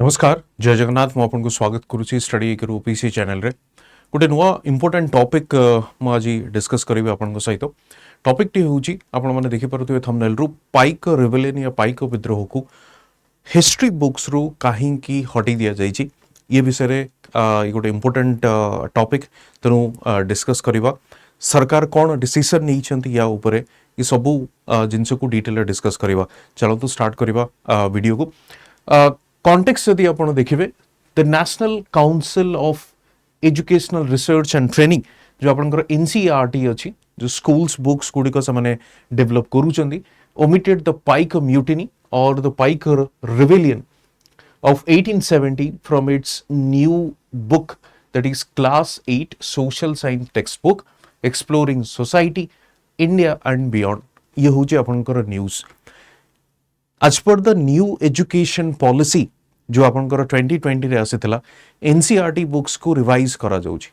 नमस्कार जय जगन्नाथ मु आपन को स्वागत करुच्ची स्टडी करू ओपीसी चैनल रे गोटे नुआ इंपोर्टेंट टॉपिक मु आज डिस्कस करिवे आपन सहित टॉपिक टी होउची आपन माने देखि परथुवे थंबनेल रु पाइक रिबेलियन या पाइक विद्रोह को हिस्ट्री बुक्स रु काहे की हटी दिया जाईची ये विषय रे गोटे इंपोर्टेंट टॉपिक तेनु डिस्कस करिवा सरकार कौन डिसीजन नहीं छंती या ऊपर ये सबू जिनस को डिटेल डिस्कस करिवा चलो तो स्टार्ट करिवा वीडियो को कॉन्टेक्स्ट यदि आप देखिए the national council of educational research and training जो आपंकर एनसीईआरटी अच्छी जो स्कूल्स बुक्स गुड़िक से डेवलप करूँ ओमिटेड द पाइक म्यूटिनी और the Paika rebellion of 1870 from its new book that is class 8 social science textbook exploring society India and beyond ये होचे आपनकर news as per the new education policy जो आपनकर 2020 रे आसीथिला एनसीईआरटी बुक्स को revise करा जाउची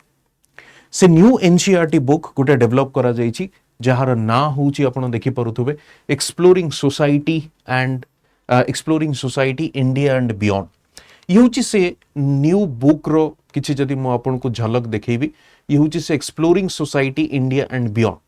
से न्यू एनसीईआरटी बुक गोटे डेवलप करा जाइची जहार ना होची आपण देखि परुथुबे exploring society and exploring society India and beyond ये होची से न्यू बुक रो किछि जदि मु आपन को झलक देखैबी ये होची से exploring society India and beyond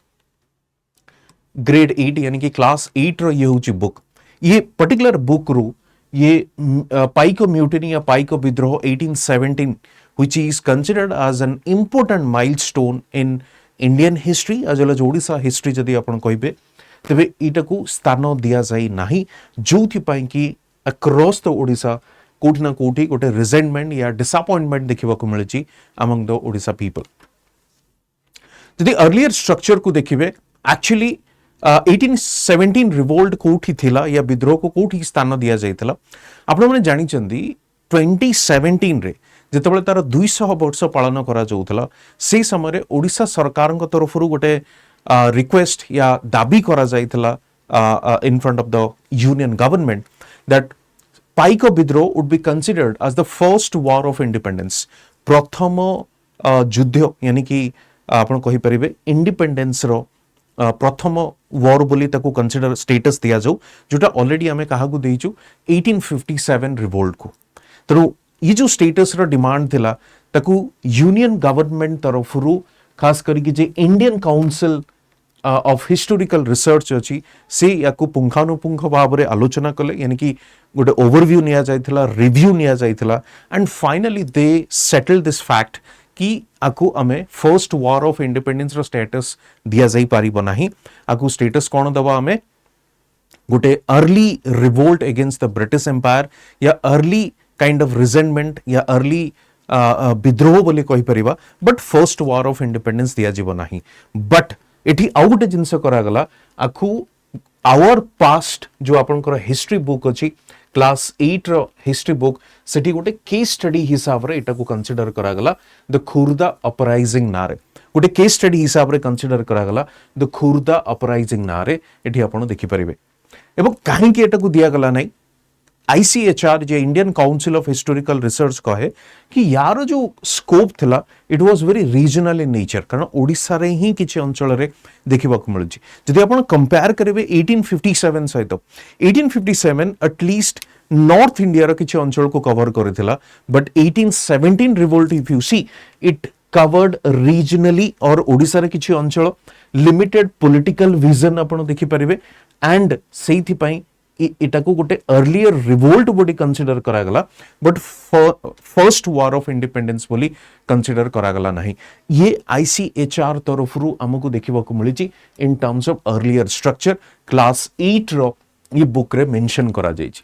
grade 8 यानी कि क्लास 8 रो ये होची बुक ये पर्टिकुलर बुक रो ये पाइक म्यूटिनी या पाइक विद्रोह 1817 which is considered as an important milestone in Indian history as well as Odisha history जदि आपण कहिबे तेबे इटा को स्थान दिया जाई नाही जोथि पई कि अक्रॉस द ओडिशा कोठी ना कोठी गोटे रिजेंटमेंट या डिसअपॉइंटमेंट देखिबा को मिलची अमंग द ओडिशा पीपल जदि अर्लियर स्ट्रक्चर को देखिबे एक्चुअली 1817 रिवोल्ट कोठी थिला या विद्रोह को कोठी स्थान दिया जाइतला आपण माने जानि चंदी 2017 रे जेतेबेले तार 200 वर्ष पालन करा जाउतला से समय ओडिशा सरकार तरफ गोटे रिक्वेस्ट या दाबी करा जाइतला in front of the union government that पाइक विद्रोह would be considered as the first war of independence प्रथम युद्ध यानी कि आपण कहि परिबे इंडिपेंडेंस रो प्रथम वॉर बोली ताको कंसीडर स्टेटस दिया जाऊ जोटा ऑलरेडी हमें कहा को देइचु 1857 रिवोल्ट को तो ये जो स्टेटस रो डिमांड थिला ताको यूनियन गवर्नमेंट तरफ रु खास करके जे Indian council of historical research अच्छी से याको पुंखानुपुंख भाव में आलोचना कले यानी कि गोटे ओवरव्यू निया जाइथिला रिव्यू निया जाइथिला and finally they settle this fact कि आकु आमे फर्स्ट वॉर ऑफ इंडिपेंडेंस रो स्टेटस दिया जाई पारिबो नाही आकु स्टेटस कोन दबा आमे गोटे early revolt against the British empire या अर्ली काइंड ऑफ रिजेंटमेंट या अर्ली विद्रोह बोली कहि परिबा but first war of independence दिया जीवो नाही बट एठी आउ गोटे जिनस करा गला आखु आवर पास्ट जो आपनकर हिस्ट्री बुक अछि क्लास 8 रो हिस्ट्री बुक सेठी गोटे केस स्टडी हिसाब रे एटा को कंसीडर करा गला द खुर्दा अपराइजिंग नारे गोटे केस स्टडी हिसाब रे कंसीडर करा गला द खुर्दा अपराइजिंग नारे एठी आपण देखि परिबे एवं काहे कि एटा को दिया गला नै ICHR J Indian council of historical research कहे कि यार जो स्कोप थिला it was very regional in nature कारण ओडिसा रे ही किछि अंचल रे देखिबा को मिलछि जदि आपण कंपेयर करिवे 1857 सहित 1857 एटलीस्ट नॉर्थ इंडिया रो किछि अंचल को कवर करथिला but 1817 revolt if you see it covered regionally और ओडिसा रे किछि अंचल लिमिटेड पॉलिटिकल विजन आपण देखि परिवे एंड सेथि पई इटा को गोटे अर्लियर रिवोल्ट बोली कंसीडर करा गला but first war of independence बोली कंसीडर करा गला नहीं ये ICHR तरफ रु हमको देखिबा को मिलिची in terms of earlier structure class 8 रो ये बुक रे मेंशन करा जाइची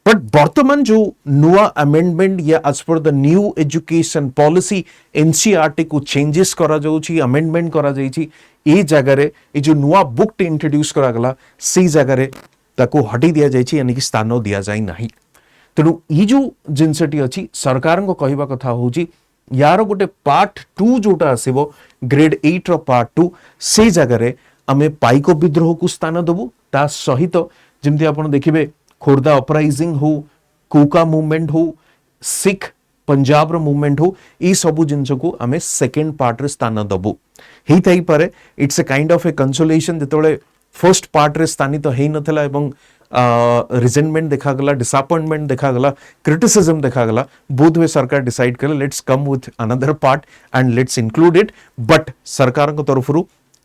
बट वर्तमान जो नुआ अमेंडमेंट या as per the new education policy NCERT को चेंजेस करा जाउची अमेंडमेंट करा जाइची ए जगह रे ए जो नुआ बुक टे इंट्रोड्यूस करा गला सी जगह रे ताको हटी दिया जाइछि यानी कि स्थान दिया जाई नाही तेणु ये जो जिनसटी अच्छी सरकार को कहवा कथा होची यार गोटे पार्ट 2 जोटा आसीबो ग्रेड 8 रो पार्ट 2 से जगह रे आमे पाइक विद्रोह को स्थान दबु ता सहित जेमति आपण देखिबे खोर्धा अपराइजिंग हो कोका मूवमेंट हो सिख पंजाब रो मूवमेंट हो ई सबु जिनस को आमे सेकंड पार्ट रे स्थान दबु हेई थाई पारे it's a kind of a consolation जेतोले फर्स्ट पार्ट रे स्थानित हेई नथला एवं रिजेंटमेंट देखागला, डिसअपॉइंटमेंट देखागला, क्रिटिसिज्म देखागला, बोध हुए सरकार डिसाइड कले let's come with another part and let's include it. But सरकार को तरफ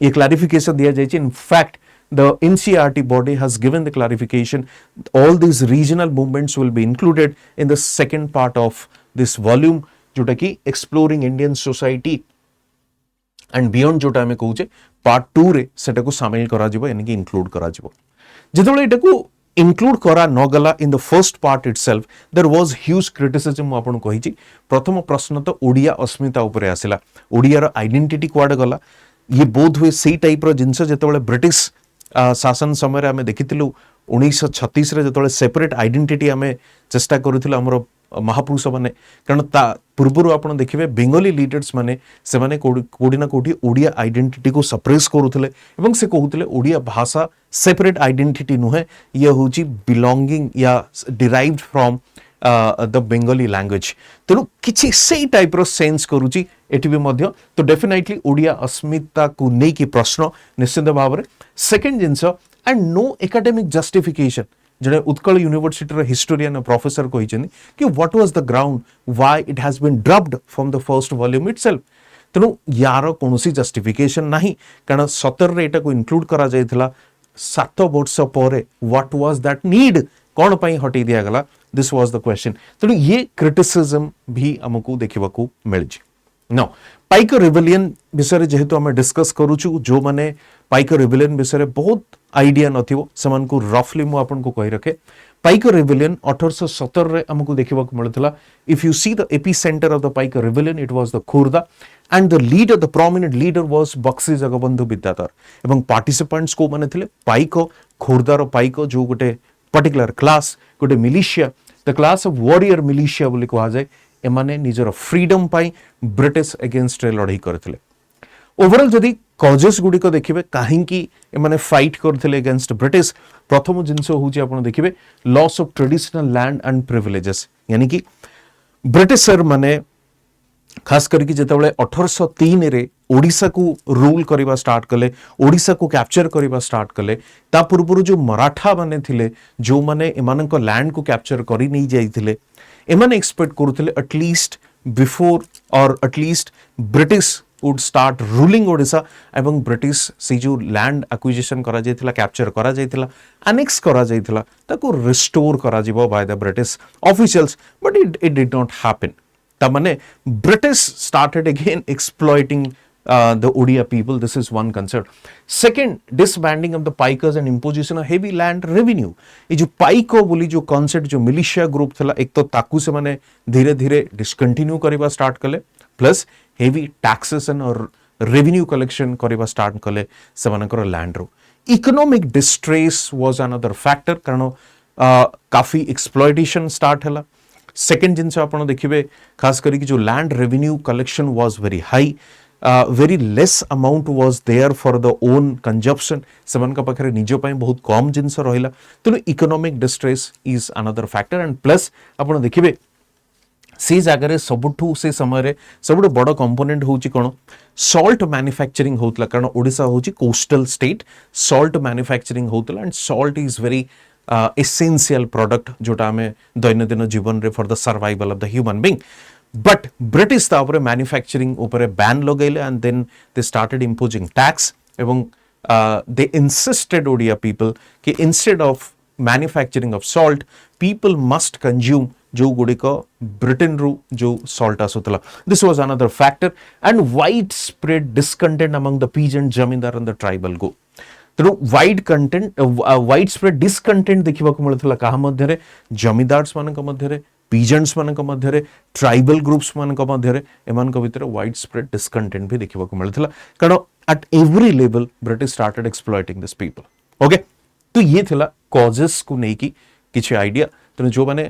ये क्लारिफिकेशन दिया जाए. In fact the NCERT body has given the clarification all these regional movements will be included in the second part of this volume जोटा कि exploring Indian society and beyond जोटा हमें कहूचे पार्ट 2 रे सेटा को शामिल करा जिवो यानी कि इंक्लूड करा जिवो. जेतबेले एटा को इंक्लूड करा न गला in the first part itself there was huge criticism आपन कहिची. प्रथम प्रश्न तो ओडिया अस्मिता ऊपर आसिला. ओडिया रो आइडेंटिटी क्वाड गला. ये बोध हुए सेही टाइप रो जिंस जेतबेले ब्रिटिश शासन समय आम देखी 1936 जो सेपरेट आइडेंटिटी आम चेष्टा करूँ आमर महापुरुष मैंने कारण पूर्वर आप देखिए बेंगली लीडर्स मैंने से कौटी ना कौटी ओडिया आइडेंटिटी को सप्रेस करुले से कहते ओडिया भाषा सेपरेट आइडेंटिटी नुहे ये हूँ बिलोंगिंग या derived from the Bengali language तेणु किसी से टाइप रो सेंस करुची एटी भी मध्य तो डेफिनेटली ओडिया अस्मिता को लेकिन प्रश्न निश्चित भाव में. सेकेंड जिनस एंड नो एकाडेमिक जस्टिफिकेशन जड़े उत्कल यूनिवर्सिटी हिस्टोरियन प्रोफेसर कहते कि what was the ground why it has been dropped from the first volume itself. तेणु यार कौन जस्टिफिकेशन नहीं कारण 17 एटा को इंक्लूड करा जायथिला 7 वर्ष पर व्हाट वाज दैट नीड कौन पाई हटई दिया गला दिस वाज द क्वेश्चन. तेणु ये क्रिटिसिज्म भी आमको देखा मिली. नो पाइक रिबेलियन विषय जेहेतु आम डिस्कस करूचु जो माने पाइक रिबेलियन विषय बहुत आइडिया नथिवो सेमान को रफली मु आपन को कहि रखे. पाइक रिबेलियन 1817 रे हमको देखिबा को मिलथला. If you see the epicentre of the Paika rebellion it was the Khordha and the leader the prominent leader was Bakshi Jagabandhu Bidyadhar एवं पार्टिसिपेंट्स को माने थिले पाइक खोर्धार पाइक जो गोटे पर्टिकुलर क्लास गोटे militia the class of warrior militia बोली कहा जाए एमाने निजर फ्रीडम पाई ब्रिटिश अगेंस्ट रे लड़ाई करथिले. ओवरऑल जदि कॉजेस गुडी को देखिबे काहेकि एमाने फाइट करथिले अगेंस्ट ब्रिटिश प्रथम जिंस होची आपण देखिबे loss of traditional land and privileges यानी कि ब्रिटिशर माने खास करके जेतेबेले 1803 रे ओडिशा को रूल करवा स्टार्ट कले ओडिशा को कैप्चर करवा स्टार्ट कले ता पूर्व जो मराठा माने थिले जो माने एमानक लैंड को कैप्चर करी नहीं जाइथिले एमाने एक्सपेक्ट करुथिले एटलीस्ट बिफोर और at least British would start ruling Odisha एवं ब्रिटिश से जो लैंड एक्विजिशन करा जाइथिला कैप्चर करा जाइथिला एनेक्स करा जाइथिला ताको रिस्टोर करा जिवो by the British officials but it did not happen. तामाने British started again exploiting the Odia people. This is one concern. Second, disbanding of the Pikers and imposition of heavy land revenue. ये जो पाइको बोली जो concept जो militia group था एक तो ताकू से मैंने धीरे धीरे डिसकंटिन्यू करवा स्टार्ट कले प्लस हेवी टैक्सेसन और रेवेन्यू कलेक्शन करवा स्टार्ट कले से मानकर लैंड रो. Economic distress was another factor कारण काफी एक्सप्लॉयटेशन स्टार्ट है. सेकेंड जिनसे आप देखिए खास करके जो land revenue collection was very high. very less amount was there for the own consumption सेमान पाखे निज बहुत कम जिनस रहा तेणु economic distress is another factor and plus आप देखिए से जगह सबुठू से समय सब बड़ कंपोनेंट हूँ कौन सॉल्ट मैन्युफैक्चरिंग होता कारण ओडिशा हूँ कोस्टल स्टेट सॉल्ट मैन्युफैक्चरिंग होता and salt is very essential product जोटा आम दैनंदिन जीवन रे for the survival of the human being. But British तापरे manufacturing ऊपरे ban लगाइले and then they started imposing tax एवं they insisted Odia people कि instead of manufacturing of salt people must consume जो गुड़िका ब्रिटेन रू जो salt आसुतला. This was another factor and widespread discontent among the peasant जमींदार and the tribal go. तेणु wide spread discontent देखा मिलता क्या मध्य जमीदार्स मान मध्य पीजेंट्स मान मध्य ट्राइबल ग्रुप्स मान मध्य एमान भितर वाइड स्प्रेड डिसकंटेंट भी देखा मिलता कारण at every level British started exploiting this people. Okay तो ये थिला कॉजेस को लेकिन किसी आइडिया तेणु जो मैंने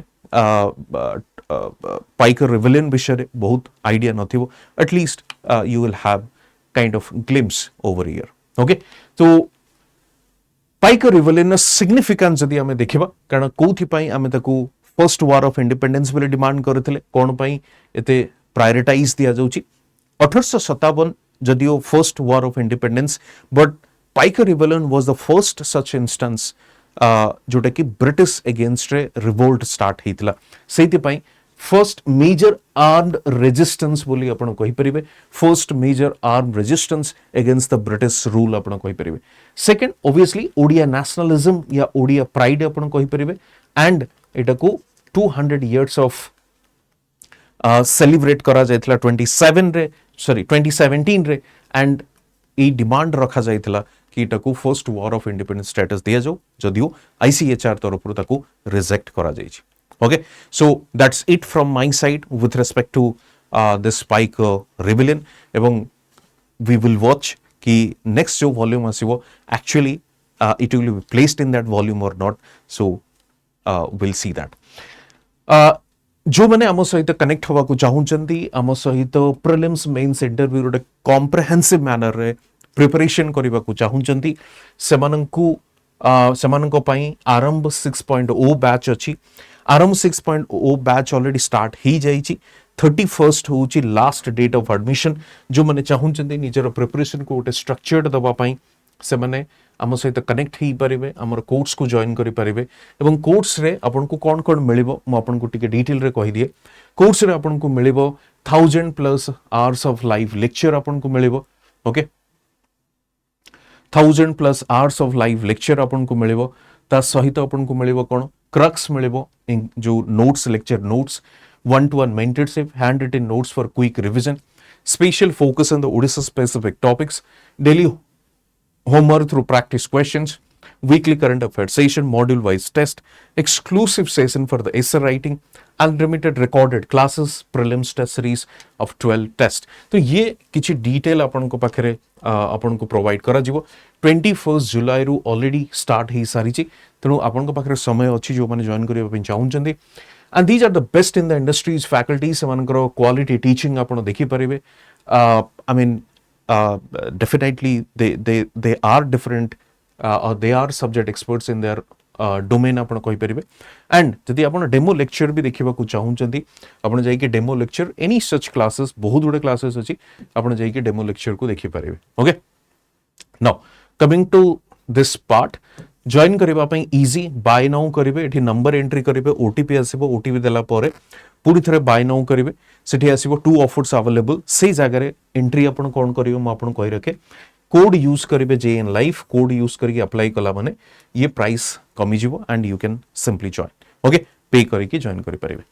पाइकर रिबेलियन विषय बहुत आइडिया नथिबो at least you will have kind of glimpse over here. Okay तो पाइकर रिबेलियन सिग्निफिकेंस जदि आमे देखिबा कारण कोथि पई आमे ताकू फर्स्ट वार ऑफ इंडिपेंडेंस बोले डिमांड करथिले कोन पई एते प्रायोरिटाइज दिया जाउची 1857 जदियो first war of independence but पाइकर rebellion was the first such instance जोटा कि ब्रिटिश एगेंस्ट रे रिवोल्ट स्टार्ट होता से फर्स्ट मेजर आर्म्ड रेजिस्टेंस बोली आपण कहि परिबे first major arm resistance against the British rule आपण कहि परिबे सेकंड ऑब्वियसली ओडिया नेशनलिज्म या ओडिया प्राइड आपण कहि परिबे एंड एटा को 200 इयर्स ऑफ सेलिब्रेट करा जायतला 2017 रे एंड ए डिमांड रखा जायतला कि एटा को first war of independence status दिया जाओ जदियो आईसीएचआर तरफ ताको रिजेक्ट करा जायछि Okay, so that's it from my side with respect to this Spike rebellion. एवं we will watch कि next जो volume आसिबो actually it will be placed in that volume or not. So we'll see that. जो मैंने आम सहित connect होगा को चाहूँचंदी आम सहित प्रिलिम्स मेंस इंटरव्यू रोटे कॉम्प्रिहेंसिव मैनर रे प्रिपरेशन करबा को चाहूँचंदी सेमाननको पई आरंभ 6.0 बैच अछि आरंभ 6.0 बैच ऑलरेडी स्टार्ट ही जाइछि 31st होउछि लास्ट डेट ऑफ एडमिशन जो माने चाहूँचंदी निजर प्रिपरेशन को गोटे स्ट्रक्चर्ड दबा पई से माने आम सहित कनेक्ट ही परिबे हमर कोर्स को जॉइन करि परिबे एवं कोर्स रे आपन को कोन मिलिबो म आपन को टिके डिटेल रे कहि दिए कोर्स रे आपन को मिलिबो 1000+ आवर्स ऑफ लाइव लेक्चर आपन को मिलिबो okay 1000+ hours of live lecture आपन को मिलिबो ता सहित आपन को मिलिबो कोन क्रक्स मिलिबो इन जो notes lecture notes 1-to-1 mentorship handwritten notes for quick revision special focus on the Odisha specific topics daily homework through practice questions weekly current affairs session module wise test exclusive session for the essay writing unlimited recorded classes prelims test series of 12 test तो ये किछि detail आपन को पाखरे आपन को provide करा जिवो 21 जुलाई रु ऑलरेडी स्टार्ट ही सारी छि तेनु आपन को पाखरे समय अछि जो माने जॉइन करियो पे चाहूं चंदी and these are the best in the industries faculty semanଙ୍କର quality teaching ଆପଣ देखि परिबे I mean definitely they are different or they are subject experts in their domain ଆପଣ कहि परिबे and जदि आपण डेमो लेक्चर भी देखिबा को चाहूं चंदी आपण जाई के demo lecture any such classes बहुत गुडे क्लासेस अछि आपण जाई के डेमो लेक्चर को देखि परिबे okay now coming to this part join करबा पई इजी बाय नाउ करिवे एठी नंबर एंट्री करिवे ओटीपी आसीबो ओटीपी देला परे पूरी थरे बाय नाउ करिवे सेठी आसीबो 2 ऑफर्स अवेलेबल से जगह रे एंट्री आपण कोन करियो म आपण कहि रखे कोड यूज करिवे जेएन लाइफ कोड यूज करके अप्लाई कला माने ये प्राइस कमी जिवो and you can simply join okay पे करके जॉइन करि परिवे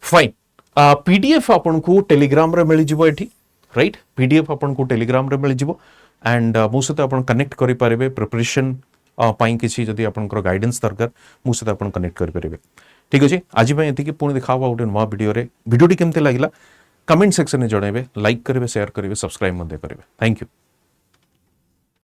फाइन पीडीएफ आपण को टेलीग्राम रे मिलि जिवो एठी राइट पीडीएफ आपण को टेलीग्राम रे मिलि जिवो एंड मो सहित आपण कनेक्ट करि परिवे प्रिपरेशन पाई किसी जदि आपनकर गाइडेंस दरकार मु सहित आपण कनेक्ट करि परिबे ठीक अछि आज पई एति कि पुणी देखावा उठे नवा वीडियो रे वीडियोटी केमते लागिला कमेंट सेक्शन में जणाइबे लाइक करिवे शेयर करिवे सब्सक्राइब मध्ये करिवे थैंक यू।